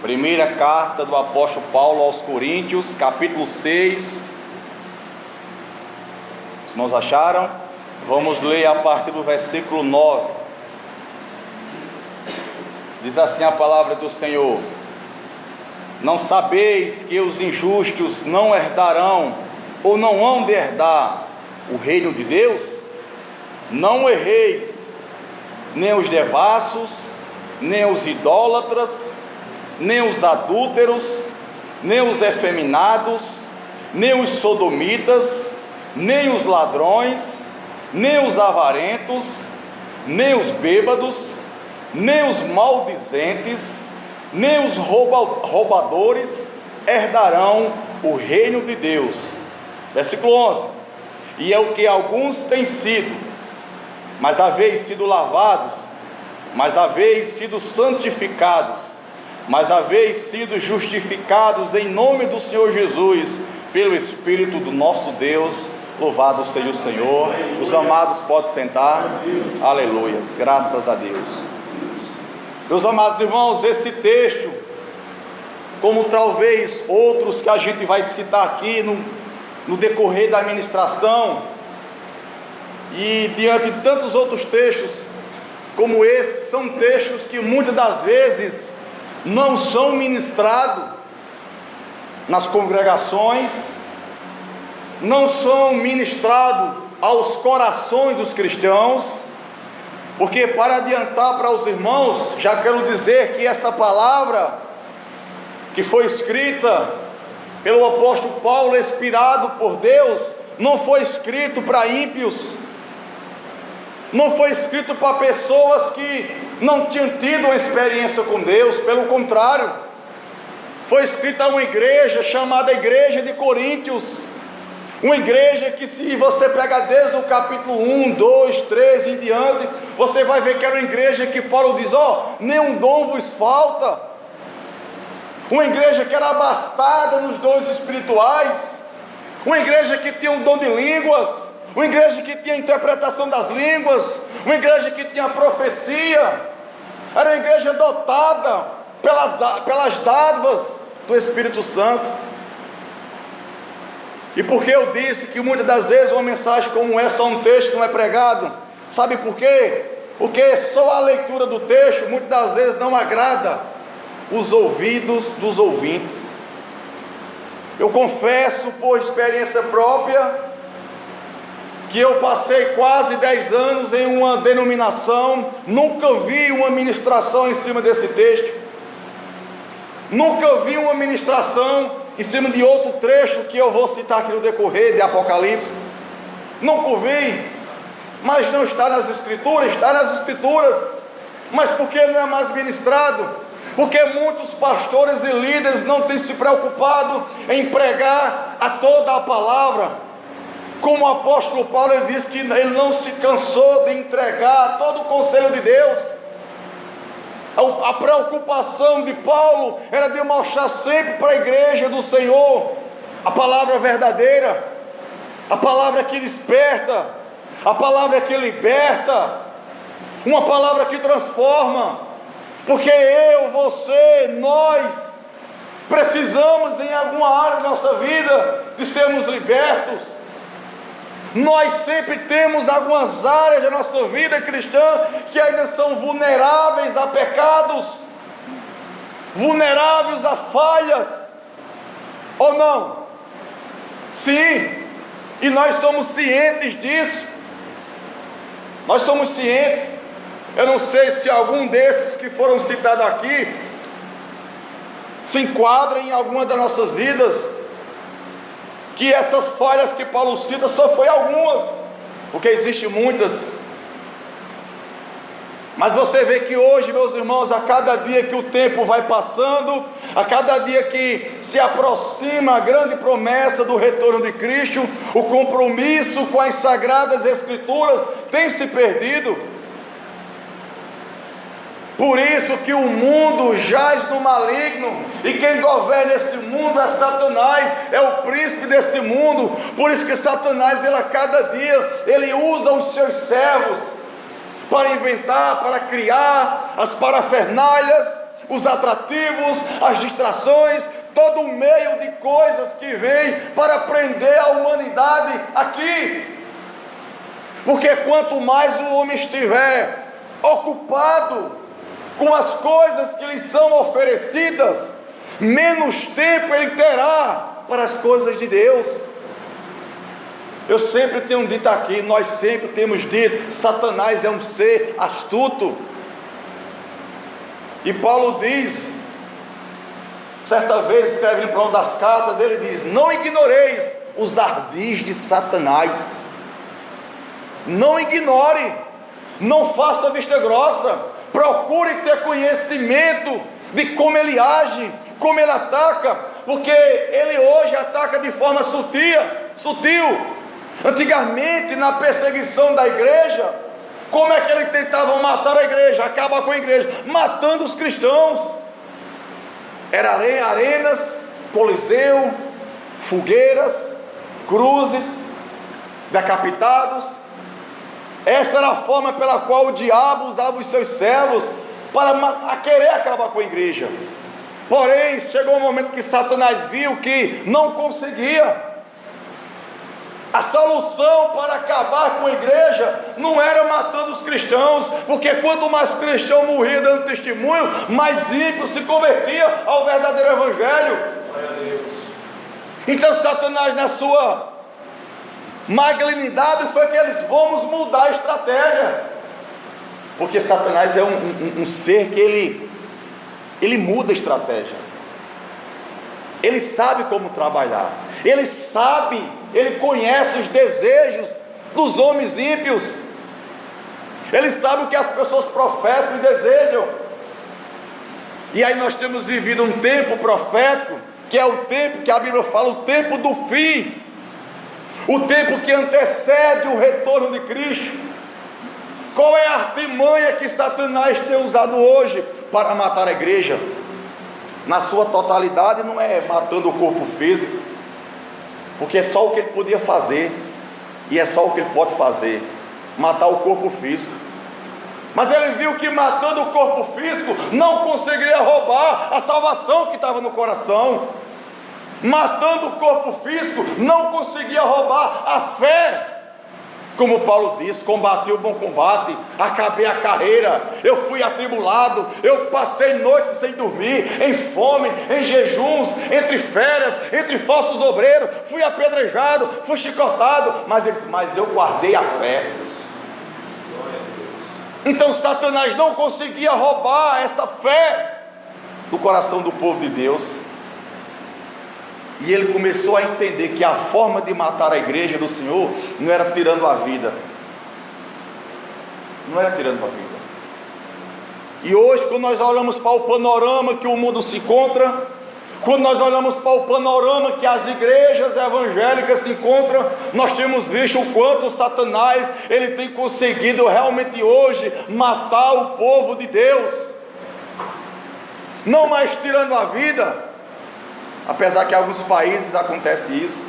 Primeira carta do apóstolo Paulo aos Coríntios, capítulo 6. Os irmãos acharam? Vamos ler a partir do versículo 9. Diz assim a palavra do Senhor: Não sabeis que os injustos não herdarão, ou não hão de herdar, o reino de Deus? Não erreis, nem os devassos, nem os idólatras, nem os adúlteros, nem os efeminados, nem os sodomitas, nem os ladrões, nem os avarentos, nem os bêbados, nem os maldizentes, nem os roubadores herdarão o reino de Deus. Versículo 11: E é o que alguns têm sido, mas haveis sido lavados, mas haveis sido santificados, mas haveis sido justificados em nome do Senhor Jesus, pelo Espírito do nosso Deus. Louvado seja o Senhor. Os amados podem sentar. Aleluias, graças a Deus. Meus amados irmãos, esse texto, como talvez outros que a gente vai citar aqui no decorrer da ministração, e diante de tantos outros textos como esse, são textos que muitas das vezes não são ministrados nas congregações, não são ministrados aos corações dos cristãos, porque, para adiantar para os irmãos, já quero dizer que essa palavra que foi escrita pelo apóstolo Paulo, inspirado por Deus, não foi escrito para ímpios, não foi escrito para pessoas que não tinham tido uma experiência com Deus. Pelo contrário, foi escrita a uma igreja chamada Igreja de Coríntios, uma igreja que, se você pegar desde o capítulo 1, 2, 3 em diante, você vai ver que era uma igreja que Paulo diz: nenhum dom vos falta, uma igreja que era abastada nos dons espirituais, uma igreja que tinha um dom de línguas, uma igreja que tinha interpretação das línguas, uma igreja que tinha profecia, era uma igreja dotada pelas dádivas do Espírito Santo. E por que eu disse que muitas das vezes uma mensagem como essa, um texto não é pregado? Sabe por quê? Porque só a leitura do texto muitas das vezes não agrada os ouvidos dos ouvintes. Eu confesso por experiência própria que eu passei quase 10 anos em uma denominação, nunca vi uma ministração em cima desse texto, nunca vi uma ministração em cima de outro trecho que eu vou citar aqui no decorrer de Apocalipse, nunca vi. Mas não está nas Escrituras? Está nas Escrituras. Mas por que não é mais ministrado? Porque muitos pastores e líderes não têm se preocupado em pregar a toda a palavra. Como o apóstolo Paulo, ele disse que ele não se cansou de entregar todo o conselho de Deus. A preocupação de Paulo era de mostrar sempre para a igreja do Senhor a palavra verdadeira, a palavra que desperta, a palavra que liberta, uma palavra que transforma. Porque eu, você, nós precisamos em alguma área da nossa vida de sermos libertos. Nós sempre temos algumas áreas da nossa vida cristã que ainda são vulneráveis a pecados, vulneráveis a falhas, ou não? Sim, e nós somos cientes disso. Nós somos cientes. Eu não sei se algum desses que foram citados aqui se enquadra em alguma das nossas vidas, que essas falhas que Paulo cita só foi algumas, porque existem muitas. Mas você vê que hoje, meus irmãos, a cada dia que o tempo vai passando, a cada dia que se aproxima a grande promessa do retorno de Cristo, o compromisso com as sagradas Escrituras tem se perdido. Por isso que o mundo jaz no maligno, e quem governa esse mundo é Satanás, é o príncipe desse mundo. Por isso que Satanás, ele a cada dia, ele usa os seus servos para inventar, para criar as parafernálias, os atrativos, as distrações, todo um meio de coisas que vem para prender a humanidade aqui. Porque quanto mais o homem estiver ocupado com as coisas que lhe são oferecidas, menos tempo ele terá para as coisas de Deus. Eu sempre tenho dito aqui, nós sempre temos dito, Satanás é um ser astuto. E Paulo diz, certa vez escrevendo para uma das cartas, ele diz: não ignoreis os ardis de Satanás. Não ignore, não faça vista grossa, procure ter conhecimento de como ele age, como ele ataca, porque ele hoje ataca de forma sutil. Antigamente, na perseguição da igreja, como é que ele tentava matar a igreja, acabar com a igreja? Matando os cristãos. Era arenas, coliseu, fogueiras, cruzes, decapitados. Essa era a forma pela qual o diabo usava os seus servos para querer acabar com a igreja. Porém, chegou um momento que Satanás viu que não conseguia. A solução para acabar com a igreja não era matando os cristãos, porque quanto mais cristão morria dando testemunho, mais ímpio se convertia ao verdadeiro evangelho. Glória a Deus. Então Satanás, na sua malignidade, foi que eles vamos mudar a estratégia, porque Satanás é um ser que ele muda a estratégia. Ele sabe como trabalhar, ele conhece os desejos dos homens ímpios, ele sabe o que as pessoas professam e desejam. E aí nós temos vivido um tempo profético, que é o tempo que a Bíblia fala, o tempo do fim, o tempo que antecede o retorno de Cristo. Qual é a artimanha que Satanás tem usado hoje para matar a igreja? Na sua totalidade, não é matando o corpo físico, porque é só o que ele podia fazer, e é só o que ele pode fazer, matar o corpo físico. Mas ele viu que matando o corpo físico não conseguiria roubar a salvação que estava no coração. Matando o corpo físico não conseguia roubar a fé. Como Paulo disse: combati o bom combate, acabei a carreira, eu fui atribulado, eu passei noites sem dormir, em fome, em jejuns, entre férias, entre falsos obreiros, fui apedrejado, fui chicotado, mas eu guardei a fé. Então Satanás não conseguia roubar essa fé do coração do povo de Deus. E ele começou a entender que a forma de matar a igreja do Senhor não era tirando a vida. Não era tirando a vida. E hoje, quando nós olhamos para o panorama que o mundo se encontra, quando nós olhamos para o panorama que as igrejas evangélicas se encontram, nós temos visto o quanto Satanás ele tem conseguido realmente hoje matar o povo de Deus. Não mais tirando a vida, apesar que em alguns países acontece isso,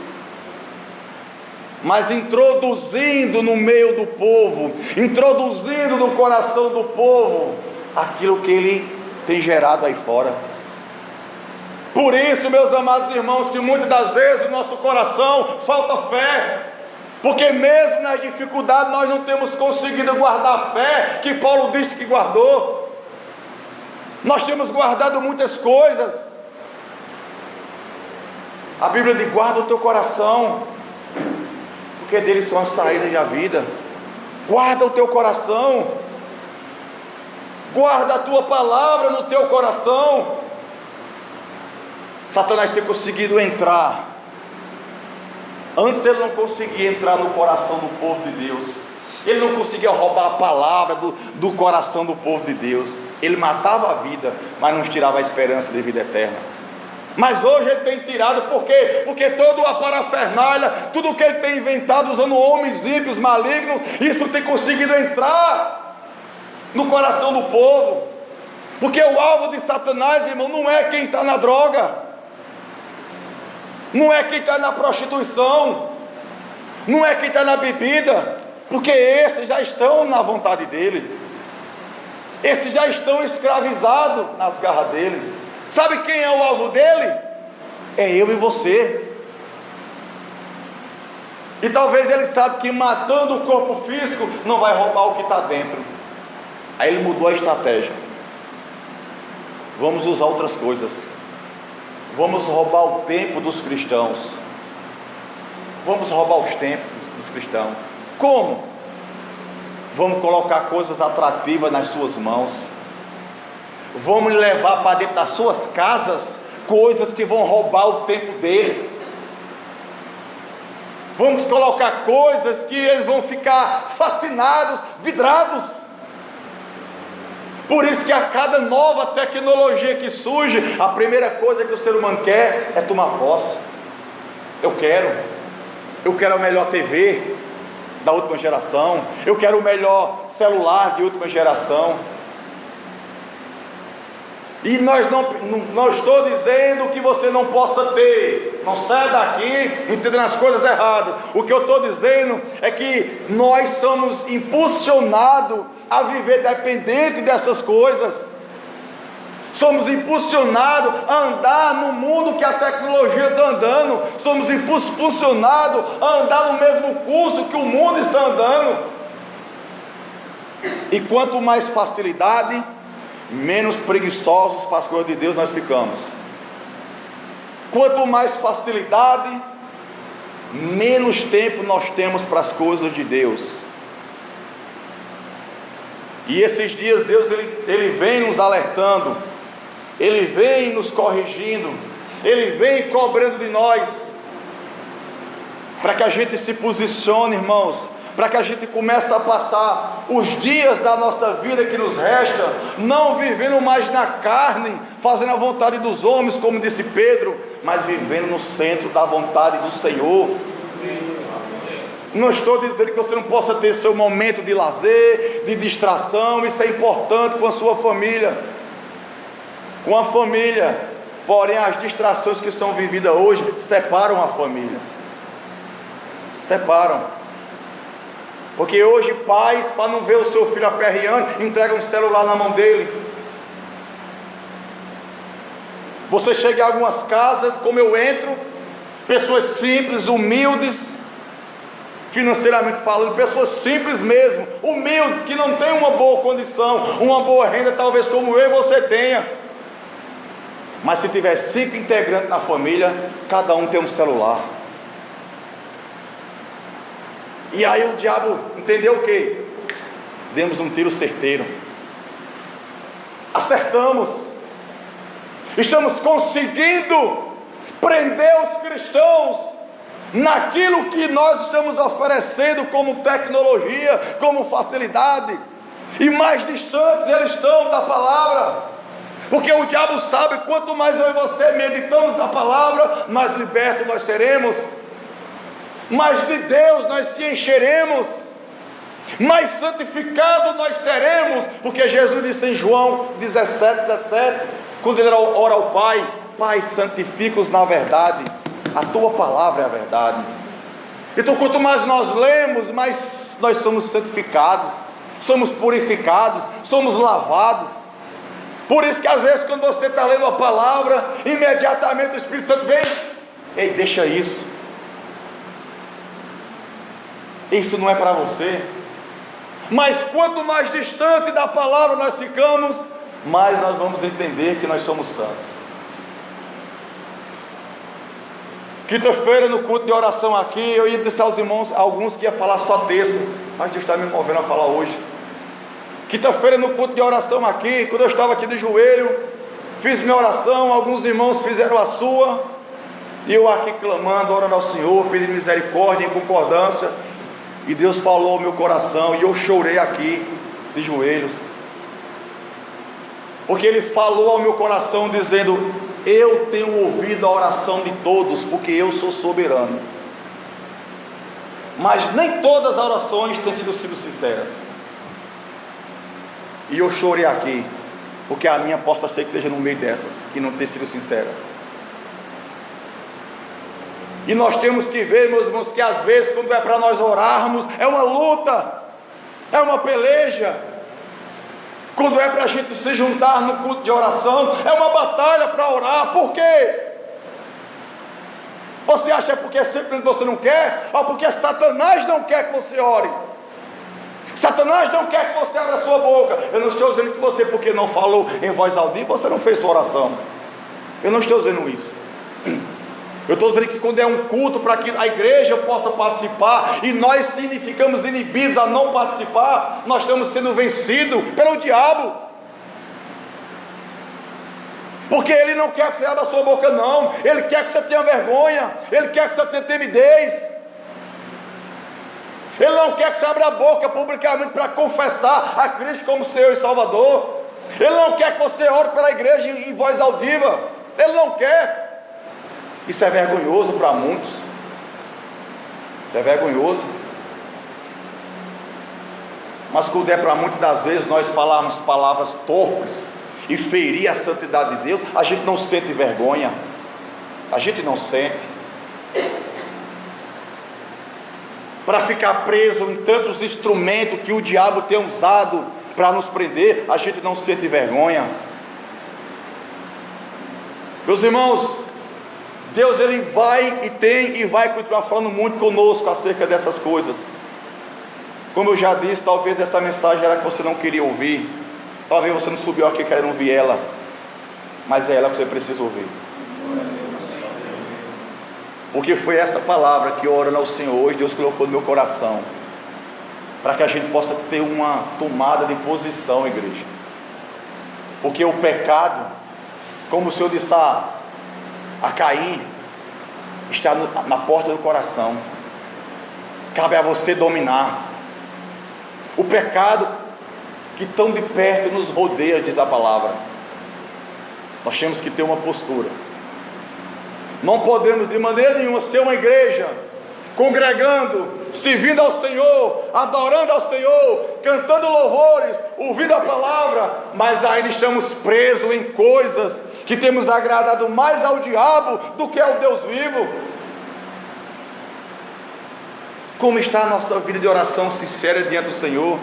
mas introduzindo no meio do povo, introduzindo no coração do povo aquilo que ele tem gerado aí fora. Por isso, meus amados irmãos, que muitas das vezes no nosso coração falta fé, porque mesmo nas dificuldades nós não temos conseguido guardar a fé que Paulo disse que guardou. Nós temos guardado muitas coisas. A Bíblia diz: guarda o teu coração, porque deles são as saídas da vida. Guarda o teu coração, guarda a tua palavra no teu coração. Satanás tem conseguido entrar. Antes ele não conseguia entrar no coração do povo de Deus, ele não conseguia roubar a palavra do coração do povo de Deus. Ele matava a vida, mas não tirava a esperança de vida eterna. Mas hoje ele tem tirado, por quê? Porque toda a parafernália, tudo que ele tem inventado usando homens ímpios, malignos, isso tem conseguido entrar no coração do povo. Porque o alvo de Satanás, irmão, não é quem está na droga, não é quem está na prostituição, não é quem está na bebida, porque esses já estão na vontade dele. Esses já estão escravizados nas garras dele. Sabe quem é o alvo dele? É eu e você. E talvez ele sabe que matando o corpo físico não vai roubar o que está dentro. Aí ele mudou a estratégia. Vamos usar outras coisas. Vamos roubar o tempo dos cristãos. Vamos roubar os tempos dos cristãos. Como? Vamos colocar coisas atrativas nas suas mãos. Vamos levar para dentro das suas casas coisas que vão roubar o tempo deles. Vamos colocar coisas que eles vão ficar fascinados, vidrados. Por isso que a cada nova tecnologia que surge, a primeira coisa que o ser humano quer é tomar posse. Eu quero a melhor TV da última geração, eu quero o melhor celular de última geração. E não estou dizendo que você não possa ter, não saia daqui entendendo as coisas erradas. O que eu estou dizendo é que nós somos impulsionados a viver dependente dessas coisas. Somos impulsionados a andar no mundo que a tecnologia está andando. Somos impulsionados a andar no mesmo curso que o mundo está andando. E quanto mais facilidade, menos preguiçosos para as coisas de Deus nós ficamos. Quanto mais facilidade, menos tempo nós temos para as coisas de Deus. E esses dias Deus ele vem nos alertando, Ele vem nos corrigindo, Ele vem cobrando de nós, para que a gente se posicione, irmãos, para que a gente comece a passar os dias da nossa vida que nos resta, não vivendo mais na carne, fazendo a vontade dos homens, como disse Pedro, mas vivendo no centro da vontade do Senhor. Não estou dizendo que você não possa ter seu momento de lazer, de distração, isso é importante com a sua família, porém as distrações que são vividas hoje separam a família, porque hoje pais, para não ver o seu filho aperreando, entregam um celular na mão dele. Você chega em algumas casas, como eu entro, pessoas simples, humildes, financeiramente falando, pessoas simples mesmo, humildes, que não têm uma boa condição, uma boa renda, talvez como eu e você tenha, mas se tiver 5 integrantes na família, cada um tem um celular. E aí o diabo entendeu o que? Demos um tiro certeiro, acertamos, estamos conseguindo prender os cristãos naquilo que nós estamos oferecendo como tecnologia, como facilidade, e mais distantes eles estão da palavra, porque o diabo sabe, quanto mais eu e você meditamos na palavra, mais libertos nós seremos, mais de Deus nós se encheremos, mais santificados nós seremos, porque Jesus disse em João 17, quando ele ora ao Pai: Pai, santifica-os na verdade, a tua palavra é a verdade. Então quanto mais nós lemos, mais nós somos santificados, somos purificados, somos lavados. Por isso que às vezes quando você está lendo a palavra, imediatamente o Espírito Santo vem: ei, deixa isso não é para você. Mas quanto mais distante da palavra nós ficamos, mais nós vamos entender que nós somos santos. Quinta-feira no culto de oração aqui, eu ia dizer aos irmãos, alguns que ia falar só terça, mas Deus está me movendo a falar hoje. Quinta-feira no culto de oração aqui, quando eu estava aqui de joelho, fiz minha oração, alguns irmãos fizeram a sua, e eu aqui clamando, orando ao Senhor, pedindo misericórdia, em concordância, e Deus falou ao meu coração, e eu chorei aqui de joelhos, porque Ele falou ao meu coração dizendo: eu tenho ouvido a oração de todos, porque eu sou soberano, mas nem todas as orações têm sido sinceras, e eu chorei aqui, porque a minha possa ser que esteja no meio dessas, que não tem sido sincera. E nós temos que ver, meus irmãos, que às vezes quando é para nós orarmos, é uma luta, é uma peleja. Quando é para a gente se juntar no culto de oração, é uma batalha para orar. Por quê? Você acha que é porque sempre você não quer? Ou porque Satanás não quer que você ore? Satanás não quer que você abra a sua boca. Eu não estou dizendo que você, porque não falou em voz audível, você não fez sua oração. Eu não estou dizendo isso. Eu estou dizendo que quando é um culto para que a igreja possa participar, e nós sim ficamos inibidos a não participar, nós estamos sendo vencidos pelo diabo. Porque ele não quer que você abra a sua boca, não. Ele quer que você tenha vergonha. Ele quer que você tenha timidez. Ele não quer que você abra a boca publicamente para confessar a Cristo como Senhor e Salvador. Ele não quer que você ore pela igreja em voz audível. Ele não quer. Isso é vergonhoso para muitos. Isso é vergonhoso. Mas quando é para muitas das vezes nós falarmos palavras torpes e ferir a santidade de Deus, a gente não sente vergonha. A gente não sente. Para ficar preso em tantos instrumentos que o diabo tem usado para nos prender, a gente não sente vergonha. Meus irmãos, Deus ele vai e tem e vai continuar falando muito conosco acerca dessas coisas. Como eu já disse, talvez essa mensagem era que você não queria ouvir. Talvez você não subiu aqui querendo ouvir ela, mas é ela que você precisa ouvir. Porque foi essa palavra que, orando ao Senhor hoje, Deus colocou no meu coração, para que a gente possa ter uma tomada de posição, igreja. Porque o pecado, como o Senhor disse a Caim, está na porta do coração. Cabe a você dominar. O pecado que tão de perto nos rodeia, diz a palavra. Nós temos que ter uma postura. Não podemos de maneira nenhuma ser uma igreja congregando, servindo ao Senhor, adorando ao Senhor, cantando louvores, ouvindo a palavra, mas ainda estamos presos em coisas que temos agradado mais ao diabo do que ao Deus vivo. Como está a nossa vida de oração sincera diante do Senhor?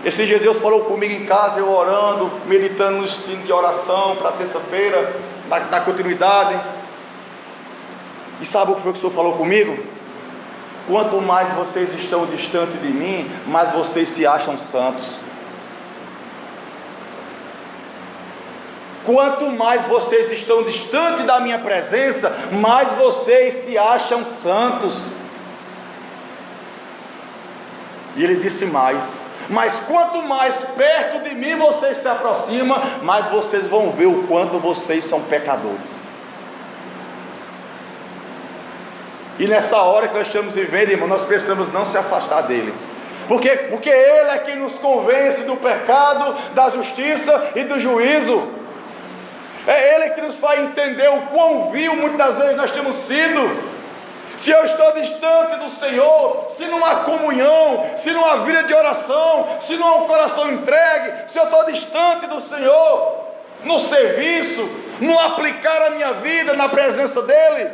Esses dias Deus falou comigo em casa, eu orando, meditando no estilo de oração para terça-feira, na continuidade. E sabe o que foi que o Senhor falou comigo? Quanto mais vocês estão distante de mim, mais vocês se acham santos. Quanto mais vocês estão distante da minha presença, mais vocês se acham santos. E ele disse mais: mas quanto mais perto de mim vocês se aproximam, mais vocês vão ver o quanto vocês são pecadores. E nessa hora que nós estamos vivendo, irmão, nós precisamos não se afastar dele. Porque ele é quem nos convence do pecado, da justiça e do juízo. É ele que nos faz entender o quão vil muitas das vezes nós temos sido. Se eu estou distante do Senhor, se não há comunhão, se não há vida de oração, se não há um coração entregue, se eu estou distante do Senhor, no serviço, no aplicar a minha vida na presença dEle,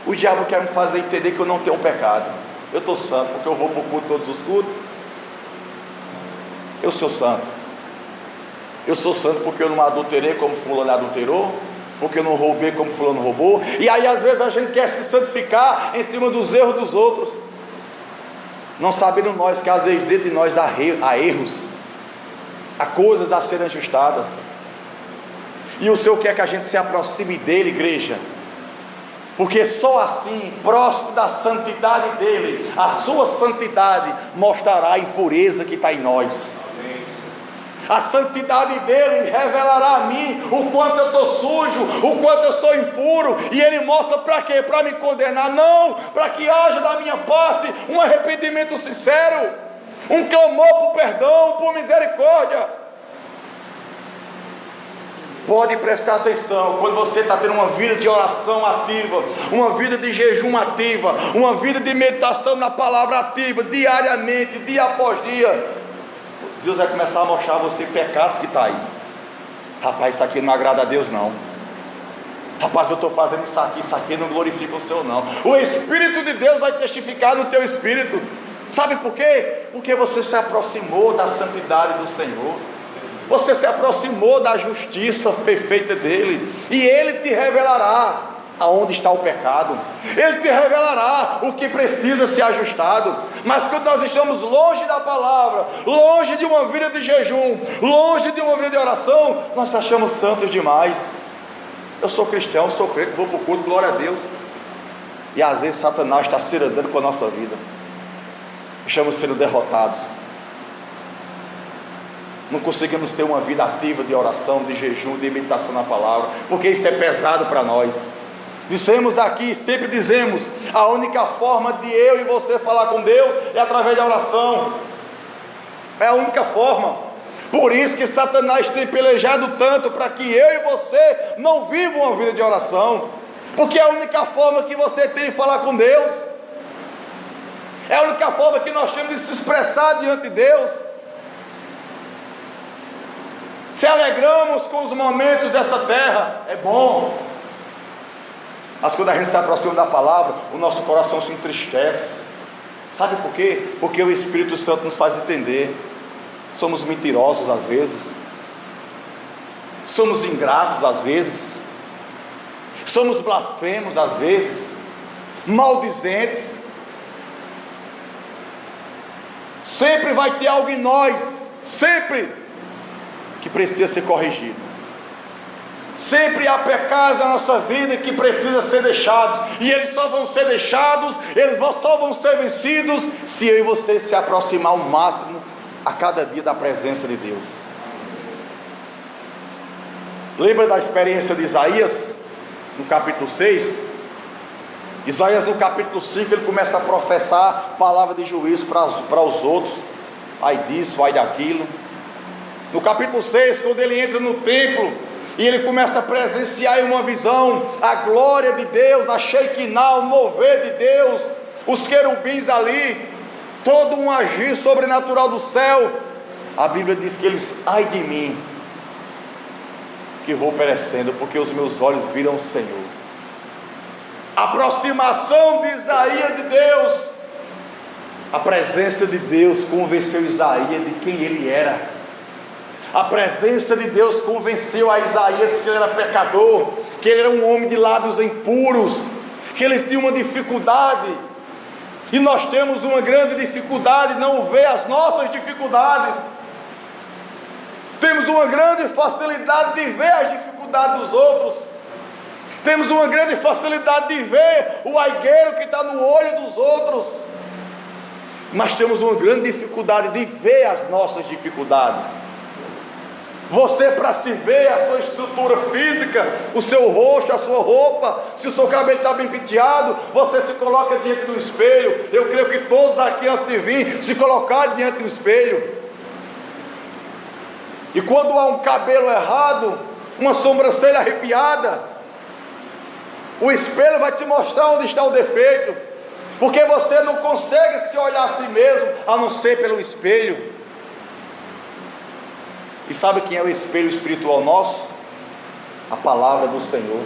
o diabo quer me fazer entender que eu não tenho um pecado. Eu estou santo porque eu vou para o culto todos os cultos. Eu sou santo. Eu sou santo porque eu não adulterei como fulano adulterou, porque eu não roubei como fulano roubou. E aí às vezes a gente quer se santificar em cima dos erros dos outros, não sabendo nós que às vezes dentro de nós há erros, há coisas a serem ajustadas. E o Senhor quer que a gente se aproxime dele, igreja, porque só assim, próximo da santidade dele, a sua santidade mostrará a impureza que está em nós. A santidade dele revelará a mim o quanto eu estou sujo, o quanto eu sou impuro. E ele mostra para quê? Para me condenar? Não, para que haja da minha parte um arrependimento sincero, um clamor por perdão, por misericórdia. Pode prestar atenção, quando você está tendo uma vida de oração ativa, uma vida de jejum ativa, uma vida de meditação na palavra ativa, diariamente, dia após dia, Deus vai começar a mostrar a você pecados que está aí. Rapaz, isso aqui não agrada a Deus não. Rapaz, eu estou fazendo isso aqui não glorifica o Senhor não. O Espírito de Deus vai testificar no teu espírito. Sabe por quê? Porque você se aproximou da santidade do Senhor, você se aproximou da justiça perfeita dele, e ele te revelará aonde está o pecado, ele te revelará o que precisa ser ajustado. Mas quando nós estamos longe da palavra, longe de uma vida de jejum, longe de uma vida de oração, nós se achamos santos demais. Eu sou cristão, sou crente, vou para o culto, glória a Deus. E às vezes Satanás está se andando com a nossa vida, estamos sendo derrotados, não conseguimos ter uma vida ativa de oração, de jejum, de meditação na palavra, porque isso é pesado para nós. Dissemos aqui, sempre dizemos, a única forma de eu e você falar com Deus é através da oração, é a única forma. Por isso que Satanás tem pelejado tanto para que eu e você não vivam uma vida de oração, porque é a única forma que você tem de falar com Deus, é a única forma que nós temos de se expressar diante de Deus. Se alegramos com os momentos dessa terra, é bom, mas quando a gente se aproxima da palavra, o nosso coração se entristece. Sabe por quê? Porque o Espírito Santo nos faz entender. Somos mentirosos às vezes, somos ingratos às vezes, somos blasfemos às vezes, maldizentes. Sempre vai ter algo em nós, sempre, que precisa ser corrigido. Sempre há pecados na nossa vida que precisam ser deixados, e eles só vão ser deixados, só vão ser vencidos se eu e você se aproximar ao máximo a cada dia da presença de Deus. Lembra da experiência de Isaías no capítulo 6? Isaías no capítulo 5 ele começa a professar palavra de juízo para os outros, ai disso, ai daquilo. No capítulo 6, quando ele entra no templo e ele começa a presenciar em uma visão a glória de Deus, a Shekinah, o mover de Deus, os querubins ali, todo um agir sobrenatural do céu, a Bíblia diz que eles, ai de mim, que vou perecendo, porque os meus olhos viram o Senhor. A aproximação de Isaías de Deus, a presença de Deus convenceu Isaías de quem ele era. A presença de Deus convenceu a Isaías que ele era pecador, que ele era um homem de lábios impuros, que ele tinha uma dificuldade. E nós temos uma grande dificuldade, não ver as nossas dificuldades. Temos uma grande facilidade de ver as dificuldades dos outros. Temos uma grande facilidade de ver o aigueiro que está no olho dos outros. Mas temos uma grande dificuldade de ver as nossas dificuldades. Você, para se ver a sua estrutura física, o seu rosto, a sua roupa, se o seu cabelo está bem penteado, você se coloca diante do espelho. Eu creio que todos aqui, antes de vir, se colocaram diante do espelho. E quando há um cabelo errado, uma sobrancelha arrepiada, o espelho vai te mostrar onde está o defeito, porque você não consegue se olhar a si mesmo, a não ser pelo espelho. E sabe quem é o espelho espiritual nosso? A palavra do Senhor.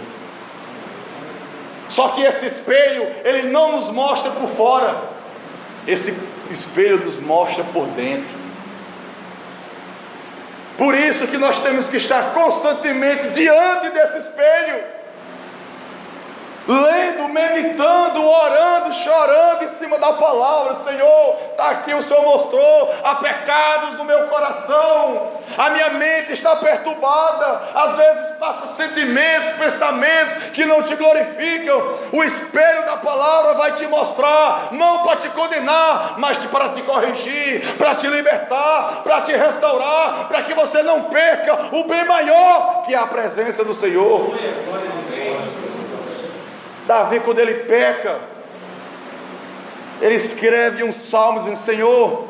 Só que esse espelho, ele não nos mostra por fora, esse espelho nos mostra por dentro. Por isso que nós temos que estar constantemente diante desse espelho, lendo, meditando, orando, chorando em cima da palavra. Senhor, está aqui, o Senhor mostrou, há pecados no meu coração, a minha mente está perturbada, às vezes passa sentimentos, pensamentos que não te glorificam. O espelho da palavra vai te mostrar, não para te condenar, mas para te corrigir, para te libertar, para te restaurar, para que você não perca o bem maior, que é a presença do Senhor. Davi, quando ele peca, ele escreve um salmo dizendo: Senhor,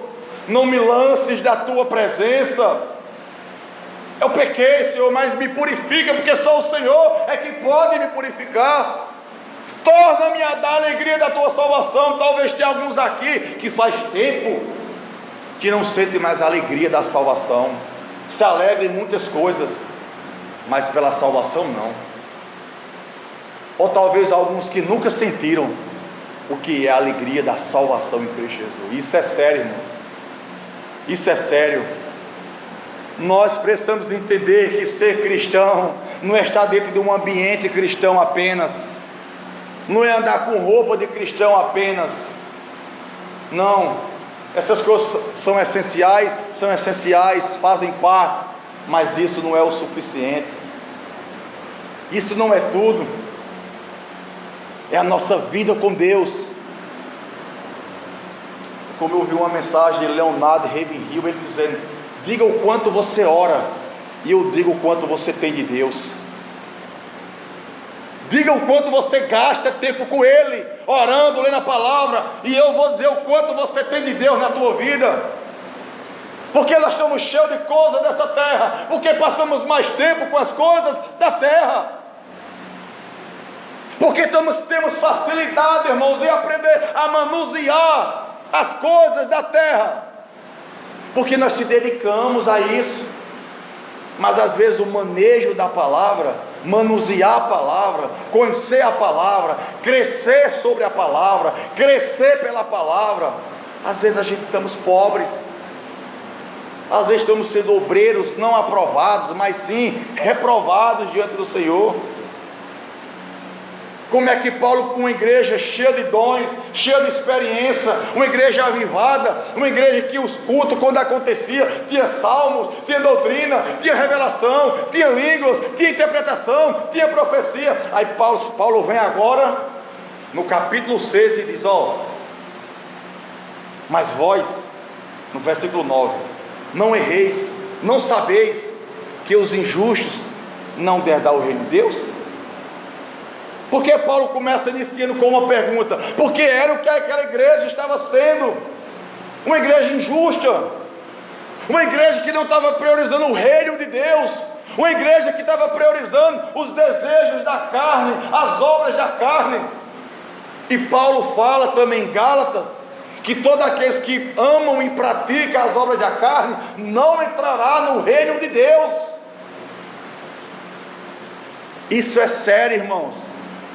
não me lances da tua presença. Eu pequei, Senhor, mas me purifica, porque só o Senhor é que pode me purificar. Torna-me a dar a alegria da tua salvação. Talvez tenha alguns aqui que faz tempo que não sentem mais a alegria da salvação, se alegram em muitas coisas, mas pela salvação não. Ou talvez alguns que nunca sentiram, o que é a alegria da salvação em Cristo Jesus. Isso é sério, irmão. Isso é sério. Nós precisamos entender que ser cristão não é estar dentro de um ambiente cristão apenas, não é andar com roupa de cristão apenas. Não, essas coisas são essenciais, fazem parte, mas isso não é o suficiente. Isso não é tudo. É a nossa vida com Deus. Como eu ouvi uma mensagem de Leonardo Ravenhill, ele dizendo: diga o quanto você ora, e eu digo o quanto você tem de Deus. Diga o quanto você gasta tempo com Ele, orando, lendo a palavra, e eu vou dizer o quanto você tem de Deus na tua vida. Porque nós estamos cheios de coisas dessa terra, porque passamos mais tempo com as coisas da terra, porque temos facilidade, irmãos, de aprender a manusear as coisas da terra, porque nós se dedicamos a isso. Mas às vezes o manejo da palavra, manusear a palavra, conhecer a palavra, crescer sobre a palavra, crescer pela palavra, às vezes a gente estamos pobres, às vezes estamos sendo obreiros não aprovados, mas sim reprovados diante do Senhor. Como é que Paulo, com uma igreja cheia de dons, cheia de experiência, uma igreja avivada, uma igreja que os cultos, quando acontecia, tinha salmos, tinha doutrina, tinha revelação, tinha línguas, tinha interpretação, tinha profecia. Aí Paulo vem agora no capítulo 6 e diz: mas vós, no versículo 9, não erreis, não sabeis que os injustos não herdar o reino de Deus? Porque Paulo começa iniciando com uma pergunta, porque era o que aquela igreja estava sendo, uma igreja injusta, uma igreja que não estava priorizando o reino de Deus, uma igreja que estava priorizando os desejos da carne, as obras da carne. E Paulo fala também em Gálatas, que todos aqueles que amam e praticam as obras da carne, não entrará no reino de Deus. Isso é sério, irmãos.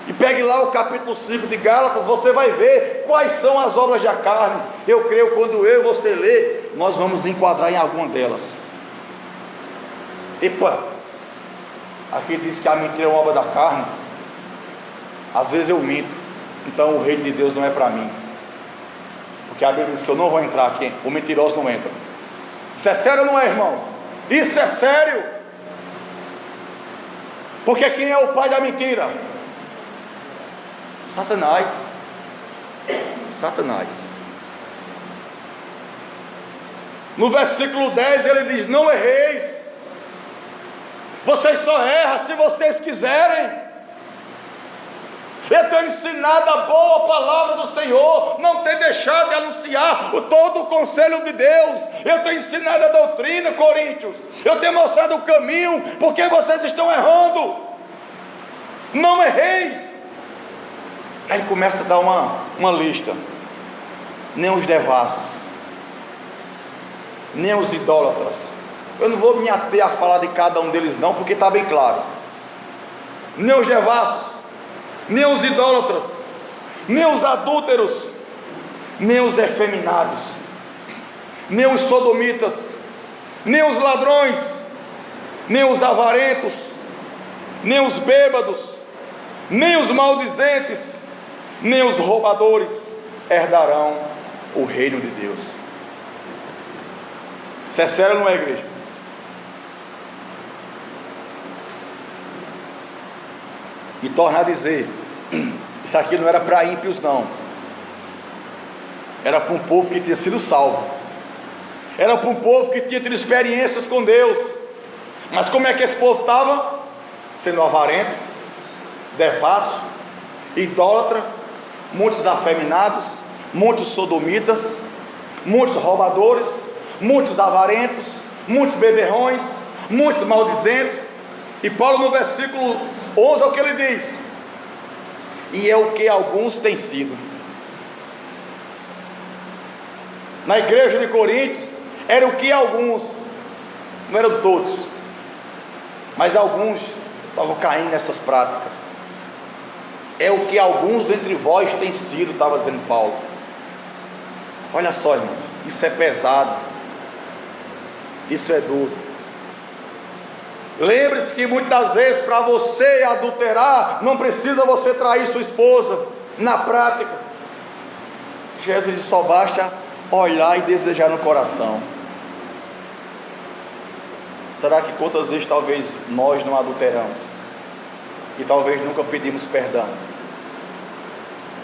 E pegue lá o capítulo 5 de Gálatas, você vai ver quais são as obras da carne. Eu creio, quando eu e você ler, nós vamos enquadrar em alguma delas. Epa, aqui diz que a mentira é uma obra da carne. Às vezes eu minto, então o reino de Deus não é para mim, porque a Bíblia diz que eu não vou entrar aqui, o mentiroso não entra. Isso é sério ou não é, irmãos? Isso é sério. Porque quem é o pai da mentira? Satanás. No versículo 10 ele diz: não erreis. Vocês só erram se vocês quiserem. Eu tenho ensinado a boa palavra do Senhor, não tenho deixado de anunciar todo o conselho de Deus. Eu tenho ensinado a doutrina, Coríntios. Eu tenho mostrado o caminho, porque vocês estão errando. Não erreis. Aí ele começa a dar uma lista: nem os devassos, nem os idólatras. Eu não vou me ater a falar de cada um deles não, porque está bem claro. Nem os devassos, nem os idólatras, nem os adúlteros, nem os efeminados, nem os sodomitas, nem os ladrões, nem os avarentos, nem os bêbados, nem os maldizentes, nem os roubadores herdarão o reino de Deus. Isso é sério, não é, igreja? E torna a dizer, isso aqui não era para ímpios não, era para um povo que tinha sido salvo, era para um povo que tinha tido experiências com Deus. Mas como é que esse povo estava? Sendo avarento, devasso, idólatra, muitos afeminados, muitos sodomitas, muitos roubadores, muitos avarentos, muitos beberrões, muitos maldizentes. E Paulo, no versículo 11, é o que ele diz: e é o que alguns têm sido. Na igreja de Coríntios era o que alguns, não eram todos, mas alguns estavam caindo nessas práticas. é o que alguns entre vós têm sido, estava dizendo Paulo. Olha só, irmãos, isso é pesado, isso é duro. Lembre-se que muitas vezes para você adulterar, não precisa você trair sua esposa. Na prática, Jesus disse, só basta olhar e desejar no coração. Será que quantas vezes talvez nós não adulteramos? E talvez nunca pedimos perdão?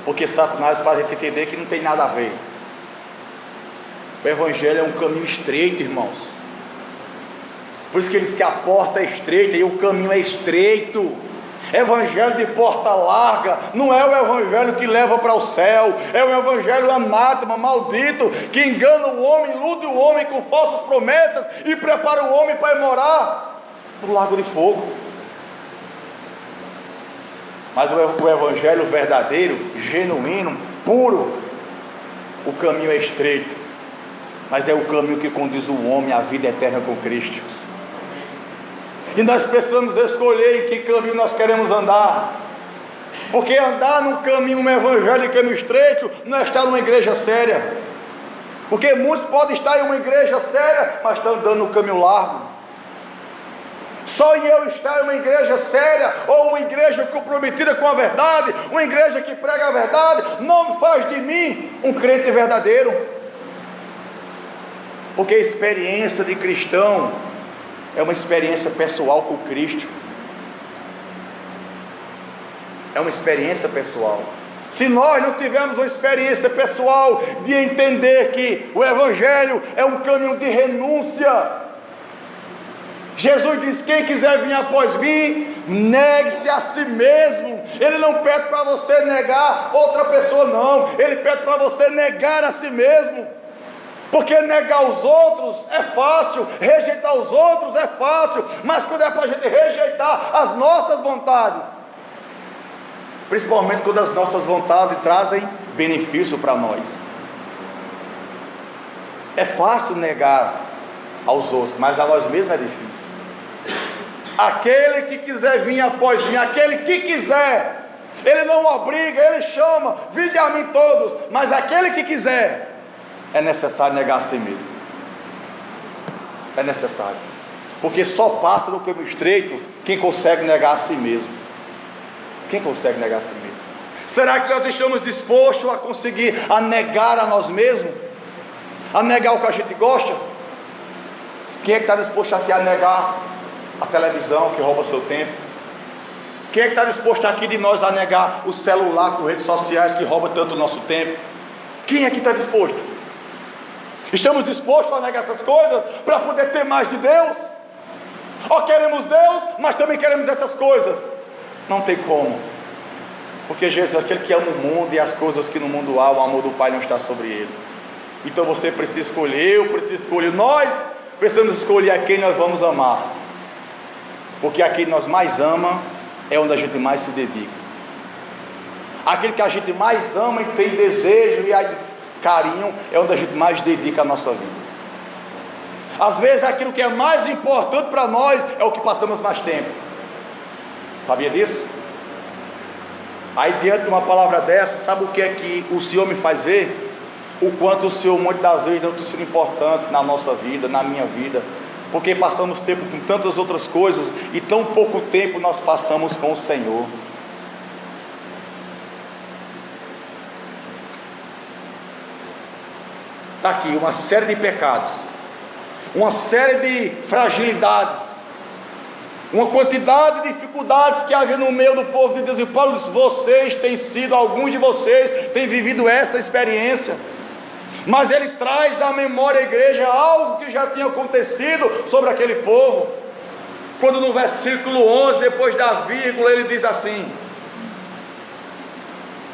Porque Satanás faz a gente entender que não tem nada a ver. O Evangelho é um caminho estreito, irmãos. Por isso que eles que a porta é estreita e o caminho é estreito. Evangelho de porta larga não é o evangelho que leva para o céu, é o evangelho anátema, maldito, que engana o homem, ilude o homem com falsas promessas e prepara o homem para ir morar no lago de fogo. Mas o evangelho verdadeiro, genuíno, puro, o caminho é estreito, mas é o caminho que conduz o homem à vida eterna com Cristo. E nós precisamos escolher em que caminho nós queremos andar, porque andar num caminho evangélico no estreito não é estar numa igreja séria, porque muitos podem estar em uma igreja séria, mas estão andando no caminho largo. Só em eu estar em uma igreja séria, ou uma igreja comprometida com a verdade, uma igreja que prega a verdade, não faz de mim um crente verdadeiro, porque a experiência de cristão é uma experiência pessoal com Cristo. É uma experiência pessoal. Se nós não tivermos uma experiência pessoal de entender que o Evangelho é um caminho de renúncia, Jesus diz, quem quiser vir após mim, negue-se a si mesmo. Ele não pede para você negar outra pessoa, não. Ele pede para você negar a si mesmo. Porque negar os outros é fácil, rejeitar os outros é fácil, mas quando é para a gente rejeitar as nossas vontades, principalmente quando as nossas vontades trazem benefício para nós, é fácil negar aos outros, mas a nós mesmos é difícil. Aquele que quiser vir após mim, aquele que quiser, ele não obriga, ele chama, vinde a mim todos, mas aquele que quiser, é necessário negar a si mesmo. É necessário, porque só passa no caminho estreito quem consegue negar a si mesmo. Quem consegue negar a si mesmo? Será que nós estamos dispostos a conseguir a negar a nós mesmos? A negar o que a gente gosta? Quem é que está disposto aqui a negar a televisão que rouba seu tempo? Quem é que está disposto aqui de nós a negar o celular com redes sociais que rouba tanto o nosso tempo? Quem é que está disposto? Estamos dispostos a negar essas coisas para poder ter mais de Deus? Ou queremos Deus, mas também queremos essas coisas? Não tem como, porque Jesus, aquele que ama o mundo e as coisas que no mundo há, o amor do Pai não está sobre ele. Então você precisa escolher, eu preciso escolher, nós precisamos escolher a quem nós vamos amar, porque a quem nós mais ama é onde a gente mais se dedica. Aquele que a gente mais ama e tem desejo e carinho é onde a gente mais dedica a nossa vida. Às vezes aquilo que é mais importante para nós é o que passamos mais tempo. Sabia disso? Aí diante de uma palavra dessa, sabe o que é que o Senhor me faz ver? O quanto o Senhor muitas das vezes não tem sido importante na nossa vida, na minha vida, porque passamos tempo com tantas outras coisas e tão pouco tempo nós passamos com o Senhor. Está aqui uma série de pecados, uma série de fragilidades, uma quantidade de dificuldades que havia no meio do povo de Deus. E Paulo diz, vocês têm sido, alguns de vocês têm vivido essa experiência, mas ele traz à memória à igreja algo que já tinha acontecido sobre aquele povo, quando no versículo 11, depois da vírgula, ele diz assim,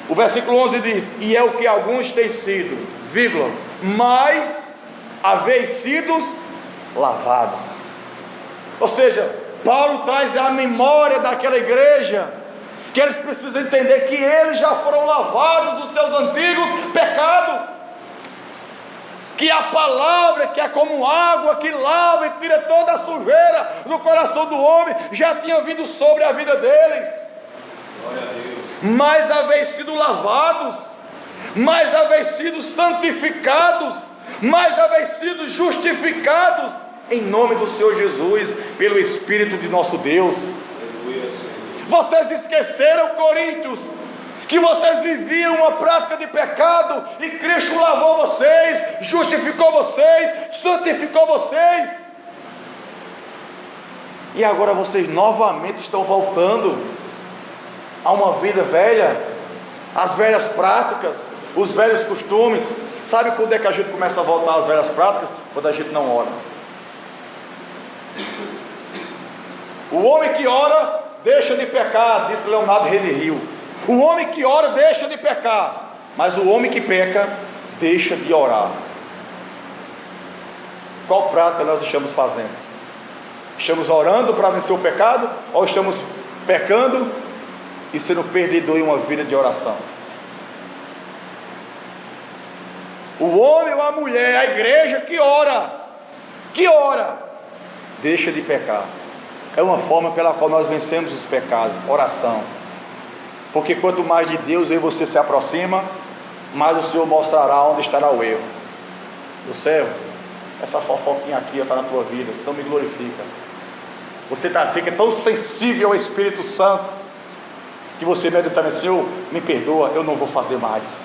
o versículo 11 diz, e é o que alguns têm sido, vírgula, mas haveis sido lavados. Ou seja, Paulo traz à memória daquela igreja que eles precisam entender que eles já foram lavados dos seus antigos pecados, que a palavra, que é como água que lava e tira toda a sujeira do coração do homem, já tinha vindo sobre a vida deles. mais haveis sido lavados, mais haveis sido santificados, mais haveis sido justificados, em nome do Senhor Jesus, pelo Espírito de nosso Deus. Vocês esqueceram, Coríntios, que vocês viviam uma prática de pecado, e Cristo lavou vocês, justificou vocês, santificou vocês, e agora vocês novamente estão voltando a uma vida velha, as velhas práticas, os velhos costumes. Sabe quando é que a gente começa a voltar às velhas práticas? Quando a gente não ora. O homem que ora deixa de pecar, disse Leonardo Reveril. O homem que ora deixa de pecar, mas o homem que peca deixa de orar. Qual prática nós estamos fazendo? Estamos orando para vencer o pecado, ou estamos pecando e sendo perdedor em uma vida de oração? O homem ou a mulher, a igreja que ora, deixa de pecar. É uma forma pela qual nós vencemos os pecados, oração. Porque quanto mais de Deus eu e você se aproxima, mais o Senhor mostrará onde estará o erro. Do céu, essa fofoquinha aqui está na tua vida, isso não me glorifica. Você fica tão sensível ao Espírito Santo, que você imediatamente, Senhor, me perdoa, eu não vou fazer mais.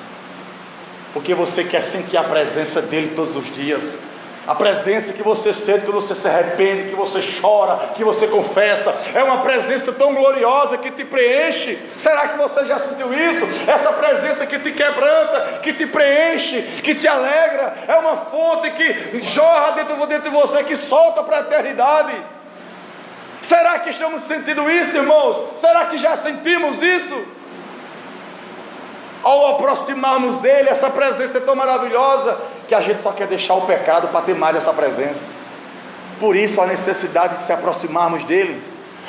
Porque você quer sentir a presença dEle todos os dias. A presença que você sente quando você se arrepende, que você chora, que você confessa, é uma presença tão gloriosa que te preenche. Será que você já sentiu isso? Essa presença que te quebranta, que te preenche, que te alegra, é uma fonte que jorra dentro de você, que solta para a eternidade. Será que estamos sentindo isso, irmãos? Será que já sentimos isso? Ao aproximarmos dele, essa presença é tão maravilhosa que a gente só quer deixar o pecado para ter mais essa presença. Por isso a necessidade de se aproximarmos dele.